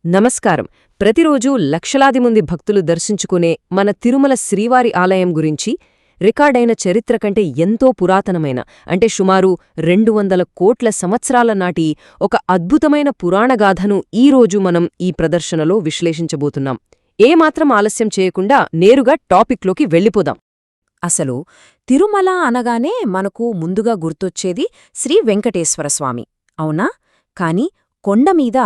నమస్కారం. ప్రతిరోజూ లక్షలాది మంది భక్తులు దర్శించుకునే మన తిరుమల శ్రీవారి ఆలయం గురించి రికార్డైన చరిత్ర కంటే ఎంతో పురాతనమైన సుమారు 200 కోట్ల సంవత్సరాల నాటి ఒక అద్భుతమైన పురాణగాథను ఈరోజు మనం ఈ ప్రదర్శనలో విశ్లేషించబోతున్నాం. ఏమాత్రం ఆలస్యం చేయకుండా నేరుగా టాపిక్లోకి వెళ్ళిపోదాం. అసలు తిరుమల అనగానే మనకు ముందుగా గుర్తొచ్చేది శ్రీ వెంకటేశ్వరస్వామి, అవునా? కాని కొండమీద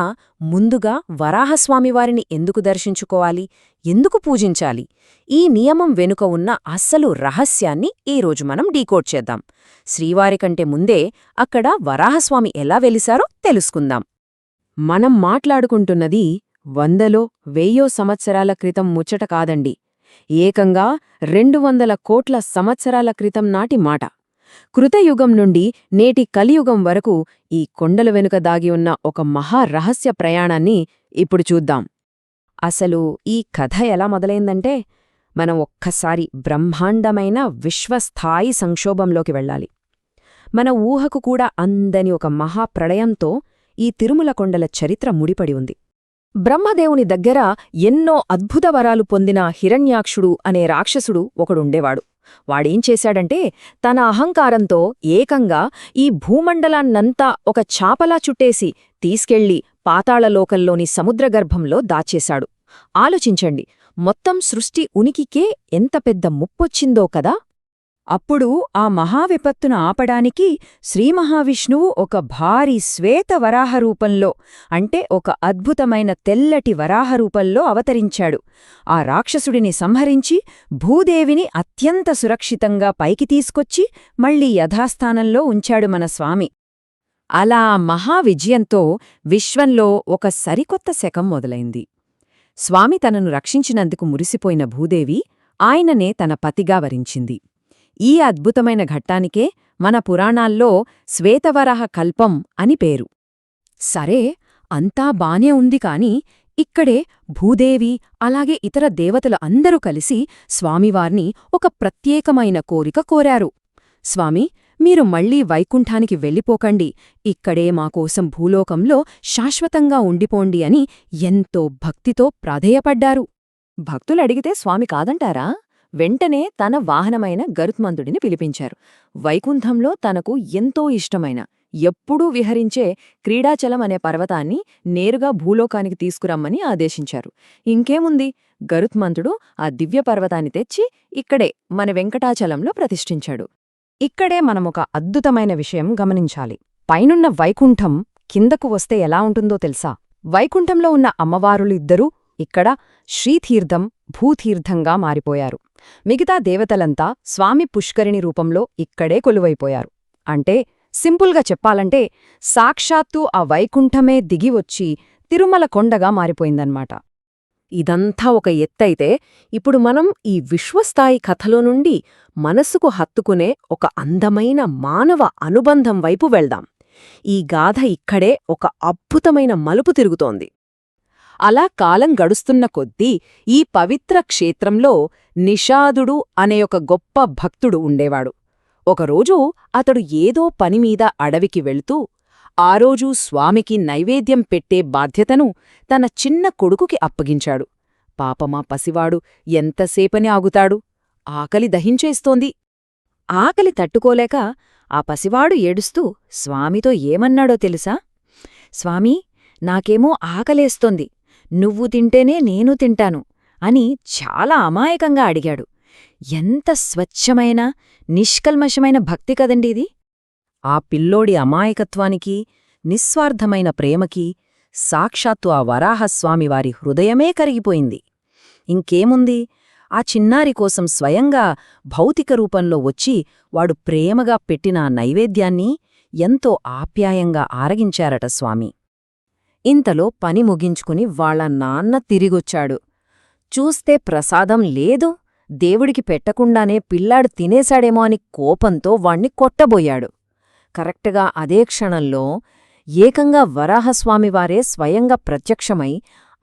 ముందుగా వరాహస్వామివారిని ఎందుకు దర్శించుకోవాలి, ఎందుకు పూజించాలి? ఈ నియమం వెనుక ఉన్న అస్సలు రహస్యాన్ని ఈరోజు మనం డీకోడ్ చేద్దాం. శ్రీవారికంటే ముందే అక్కడ వరాహస్వామి ఎలా వెలిశారో తెలుసుకుందాం. మనం మాట్లాడుకుంటున్నది 100లో 1000 సంవత్సరాల క్రితం ముచ్చట కాదండి. ఏకంగా 200 కోట్ల సంవత్సరాల క్రితం నాటి మాట. కృతయుగం నుండి నేటి కలియుగం వరకు ఈ కొండల వెనుక దాగి ఉన్న ఒక మహారహస్య ప్రయాణాన్ని ఇప్పుడు చూద్దాం. అసలు ఈ కథ ఎలా మొదలైందంటే, మనం ఒక్కసారి బ్రహ్మాండమైన విశ్వస్థాయి సంక్షోభంలోకి వెళ్ళాలి. మన ఊహకు కూడా అందని ఒక మహాప్రళయంతో ఈ తిరుమల కొండల చరిత్ర ముడిపడి ఉంది. బ్రహ్మదేవుని దగ్గర ఎన్నో అద్భుత వరాలు పొందిన హిరణ్యాక్షుడు అనే రాక్షసుడు ఒకడుండేవాడు. వాడేం చేశాడంటే, తన అహంకారంతో ఏకంగా ఈ భూమండలాన్నంతా ఒక చాపలా చుట్టేసి తీసుకెళ్లి పాతాళలోకంలోని సముద్రగర్భంలో దాచేశాడు. ఆలోచించండి, మొత్తం సృష్టి ఉనికికే ఎంత పెద్ద ముప్పొచ్చిందో కదా! అప్పుడు ఆ మహావిపత్తును ఆపడానికి శ్రీమహావిష్ణువు ఒక భారీ శ్వేత వరాహరూపంలో, ఒక అద్భుతమైన తెల్లటి వరాహరూపంలో అవతరించాడు. ఆ రాక్షసుడిని సంహరించి భూదేవిని అత్యంత సురక్షితంగా పైకి తీసుకొచ్చి మళ్లీ యథాస్థానంలో ఉంచాడు మన స్వామి. అలా మహావిజయంతో విశ్వంలో ఒక సరికొత్త శకం మొదలైంది. స్వామి తనను రక్షించినందుకు మురిసిపోయిన భూదేవి ఆయననే తన పతిగా వరించింది. ఈ అద్భుతమైన ఘట్టానికే మన పురాణాల్లో శ్వేతవరాహ కల్పం అని పేరు. సరే, అంతా బానే ఉంది కాని ఇక్కడే భూదేవి అలాగే ఇతర దేవతలు అందరూ కలిసి స్వామివార్ని ఒక ప్రత్యేకమైన కోరిక కోరారు. స్వామి, మీరు మళ్లీ వైకుంఠానికి వెళ్ళిపోకండి, ఇక్కడే మాకోసం భూలోకంలో శాశ్వతంగా ఉండిపోండి అని ఎంతో భక్తితో ప్రాధేయపడ్డారు. భక్తులడిగితే స్వామి కాదంటారా? వెంటనే తన వాహనమైన గరుత్మంతుడిని పిలిపించారు. వైకుంఠంలో తనకు ఎంతో ఇష్టమైన, ఎప్పుడూ విహరించే క్రీడాచలం అనే పర్వతాన్ని నేరుగా భూలోకానికి తీసుకురమ్మని ఆదేశించారు. ఇంకేముంది, గరుత్మంతుడు ఆ దివ్య పర్వతాన్ని తెచ్చి ఇక్కడే మన వెంకటాచలంలో ప్రతిష్ఠించాడు. ఇక్కడే మనమొక అద్భుతమైన విషయం గమనించాలి. పైనున్న వైకుంఠం కిందకు వస్తే ఎలా ఉంటుందో తెలుసా? వైకుంఠంలో ఉన్న అమ్మవారులిద్దరూ ఇక్కడ శ్రీతీర్థం, భూతీర్థంగా మారిపోయారు. మిగతా దేవతలంతా స్వామి పుష్కరిణి రూపంలో ఇక్కడే కొలువైపోయారు. సింపుల్గా చెప్పాలంటే సాక్షాత్తు ఆ వైకుంఠమే దిగివచ్చి తిరుమల కొండగా మారిపోయిందన్నమాట. ఇదంతా ఒక ఎత్తైతే, ఇప్పుడు మనం ఈ విశ్వస్థాయి కథలో నుండి మనసుకు హత్తుకునే ఒక అందమైన మానవ అనుబంధం వైపు వెళ్దాం. ఈ గాథ ఇక్కడే ఒక అద్భుతమైన మలుపు తిరుగుతోంది. అలా కాలం గడుస్తున్న కొద్దీ ఈ పవిత్ర క్షేత్రంలో నిషాదుడు అనే ఒక గొప్ప భక్తుడు ఉండేవాడు. ఒకరోజు అతడు ఏదో పనిమీద అడవికి వెళుతూ ఆ రోజు స్వామికి నైవేద్యం పెట్టే బాధ్యతను తన చిన్న కొడుకుకి అప్పగించాడు. పాపమా పసివాడు ఎంతసేపని ఆగుతాడు? ఆకలి దహించేస్తోంది. ఆకలి తట్టుకోలేక ఆ పసివాడు ఏడుస్తూ స్వామితో ఏమన్నాడో తెలుసా? స్వామీ, నాకేమో ఆకలేస్తోంది, నువ్వు తింటేనే నేను తింటాను అని చాలా అమాయకంగా అడిగాడు. ఎంత స్వచ్ఛమైన, నిష్కల్మషమైన భక్తి కదండిది! ఆ పిల్లోడి అమాయకత్వానికి, నిస్వార్థమైన ప్రేమకి సాక్షాత్తు ఆ వరాహస్వామివారి హృదయమే కరిగిపోయింది. ఇంకేముంది, ఆ చిన్నారి కోసం స్వయంగా భౌతిక రూపంలో వచ్చి వాడు ప్రేమగా పెట్టిన నైవేద్యాన్ని ఎంతో ఆప్యాయంగా ఆరగించారట స్వామి. ఇంతలో పని ముగించుకుని వాళ్ల నాన్న తిరిగొచ్చాడు. చూస్తే ప్రసాదం లేదు, దేవుడికి పెట్టకుండానే పిల్లాడు తినేశాడేమో అని కోపంతో వాణ్ణి కొట్టబోయాడు. కరెక్టుగా అదే క్షణంలో ఏకంగా వరాహస్వామివారే స్వయంగా ప్రత్యక్షమై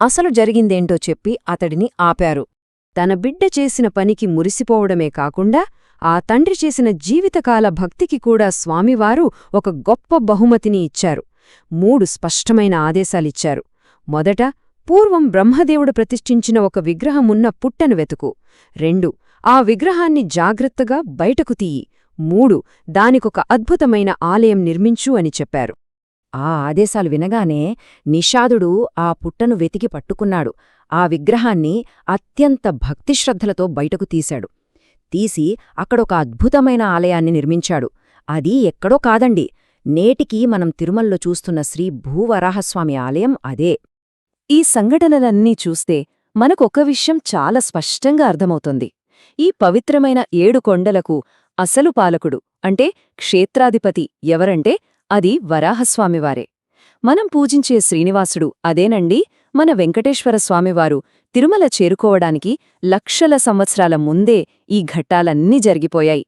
అసలు జరిగిందేంటో చెప్పి అతడిని ఆపారు. తన బిడ్డ చేసిన పనికి మురిసిపోవడమే కాకుండా ఆ తండ్రి చేసిన జీవితకాల భక్తికి కూడా స్వామివారు ఒక గొప్ప బహుమతిని ఇచ్చారు. 3 స్పష్టమైన ఆదేశాలిచ్చారు. మొదట, పూర్వం బ్రహ్మదేవుడు ప్రతిష్ఠించిన ఒక విగ్రహమున్న పుట్టను వెతుకు. 2 ఆ విగ్రహాన్ని జాగ్రత్తగా బయటకు తీయి. 3 దానికొక అద్భుతమైన ఆలయం నిర్మించు అని చెప్పారు. ఆ ఆదేశాలు వినగానే నిషాదుడు ఆ పుట్టను వెతికి పట్టుకున్నాడు. ఆ విగ్రహాన్ని అత్యంత భక్తిశ్రద్ధలతో బయటకు తీశాడు. తీసి అక్కడొక అద్భుతమైన ఆలయాన్ని నిర్మించాడు. అది ఎక్కడో కాదండి, నేటికీ మనం తిరుమలలో చూస్తున్న శ్రీ భూవరాహస్వామి ఆలయం అదే. ఈ సంఘటనలన్నీ చూస్తే మనకొక విషయం చాలా స్పష్టంగా అర్థమవుతుంది. ఈ పవిత్రమైన 7 కొండలకు అసలు పాలకుడు అంటే క్షేత్రాధిపతి ఎవరంటే అది వరాహస్వామివారే. మనం పూజించే శ్రీనివాసుడు అదేనండి మన వెంకటేశ్వర స్వామివారు తిరుమల చేరుకోవడానికి లక్షల సంవత్సరాల ముందే ఈ ఘట్టాలన్నీ జరిగిపోయాయి.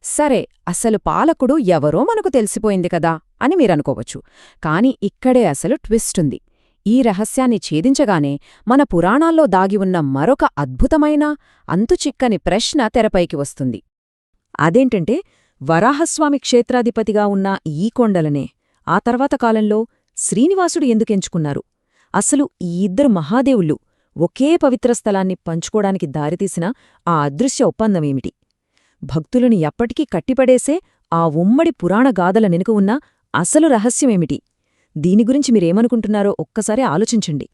సరే, అసలు పాలకుడు ఎవరో మనకు తెలిసిపోయింది కదా అని మీరనుకోవచ్చు. కాని ఇక్కడే అసలు ట్విస్టుంది. ఈ రహస్యాన్ని ఛేదించగానే మన పురాణాల్లో దాగి ఉన్న మరొక అద్భుతమైన అంతుచిక్కని ప్రశ్న తెరపైకి వస్తుంది. అదేంటంటే, వరాహస్వామి క్షేత్రాధిపతిగా ఉన్న ఈ కొండలనే ఆ తర్వాత కాలంలో శ్రీనివాసుడు ఎందుకెంచుకున్నారు? అసలు ఈ ఇద్దరు మహాదేవుళ్ళు ఒకే పవిత్ర స్థలాన్ని పంచుకోడానికి దారితీసిన ఆ అదృశ్య ఒప్పందమేమిటి? భక్తులను ఎప్పటికీ కట్టిపడేసే ఆ ఉమ్మడి పురాణ గాథల వెనుక ఉన్న అసలు రహస్యమేమిటి? దీని గురించి మీరేమనుకుంటున్నారో ఒక్కసారి ఆలోచించండి.